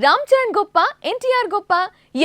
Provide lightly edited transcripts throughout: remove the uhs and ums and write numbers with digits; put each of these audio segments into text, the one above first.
రామ్ చరణ్ గొప్ప, ఎన్టీఆర్ గొప్ప,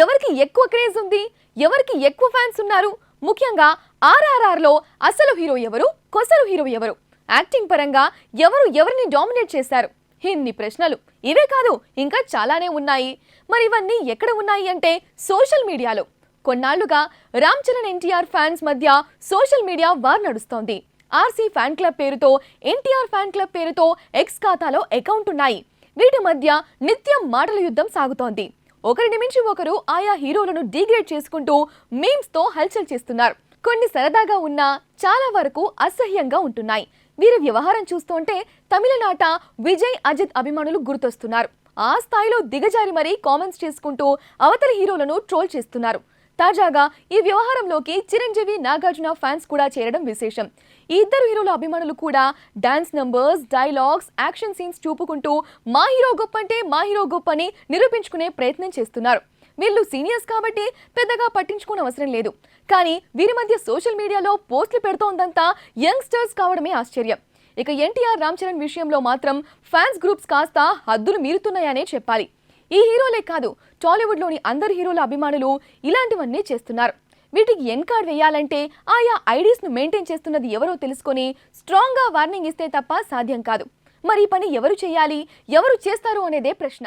ఎవరికి ఎక్కువ క్రేజ్ ఉంది, ఎవరికి ఎక్కువ ఫ్యాన్స్ ఉన్నారు, ముఖ్యంగా RRR లో అసలు హీరో ఎవరు, కొసరు హీరో ఎవరు, యాక్టింగ్ పరంగా ఎవరు ఎవరిని డామినేట్ చేశారు, ఇన్ని ప్రశ్నలు. ఇవే కాదు, ఇంకా చాలానే ఉన్నాయి. మరి ఇవన్నీ ఎక్కడ ఉన్నాయి అంటే సోషల్ మీడియాలో. కొన్నాళ్లుగా రామ్ చరణ్ ఎన్టీఆర్ ఫ్యాన్స్ మధ్య సోషల్ మీడియా వార్ నడుస్తోంది. ఆర్సీ ఫ్యాన్ క్లబ్ పేరుతో, ఎన్టీఆర్ ఫ్యాన్ క్లబ్ పేరుతో ఎక్స్ ఖాతాలో అకౌంట్ ఉన్నాయి. వీటి మధ్య నిత్యం మాటల యుద్ధం సాగుతోంది. ఒకరిని మించి ఒకరు ఆయా హీరోలను డిగ్రేడ్ చేసుకుంటూ మీమ్స్ తో హల్చల్ చేస్తున్నారు. కొన్ని సరదాగా ఉన్నా చాలా వరకు అసహ్యంగా ఉంటున్నాయి. వీరి వ్యవహారం చూస్తుంటే తమిళనాట విజయ్ అజిత్ అభిమానులు గుర్తొస్తున్నారు. ఆ స్థాయిలో దిగజారి మరీ కామెంట్స్ చేసుకుంటూ అవతలి హీరోలను ట్రోల్ చేస్తున్నారు. తాజాగా ఈ వ్యవహారంలోకి చిరంజీవి, నాగార్జున ఫ్యాన్స్ కూడా చేరడం విశేషం. ఈ ఇద్దరు హీరోల అభిమానులు కూడా dance numbers, dialogues, action scenes చూపుకుంటూ మా హీరో గొప్ప అంటే మా హీరో గొప్ప అని నిరూపించుకునే ప్రయత్నం చేస్తున్నారు. వీళ్ళు సీనియర్స్ కాబట్టి పెద్దగా పట్టించుకునే అవసరం లేదు. కానీ వీరి మధ్య సోషల్ మీడియాలో పోస్టులు పెడుతోందంతా యంగ్స్టర్స్ కావడమే ఆశ్చర్యం. ఇక ఎన్టీఆర్, రామ్ చరణ్ విషయంలో మాత్రం ఫ్యాన్స్ గ్రూప్స్ కాస్త హద్దులు మీరుతున్నాయనే చెప్పాలి. ఈ హీరోలే కాదు, టాలీవుడ్లోని అందరు హీరోల అభిమానులు ఇలాంటివన్నీ చేస్తున్నారు. వీటికి ఎన్ కార్డ్ వేయాలంటే ఆయా ఐడీస్ను మెయింటైన్ చేస్తున్నది ఎవరో తెలుసుకొని స్ట్రాంగ్గా వార్నింగ్ ఇస్తే తప్ప సాధ్యం కాదు. మరి ఈ పని ఎవరు చేయాలి, ఎవరు చేస్తారు అనేదే ప్రశ్న.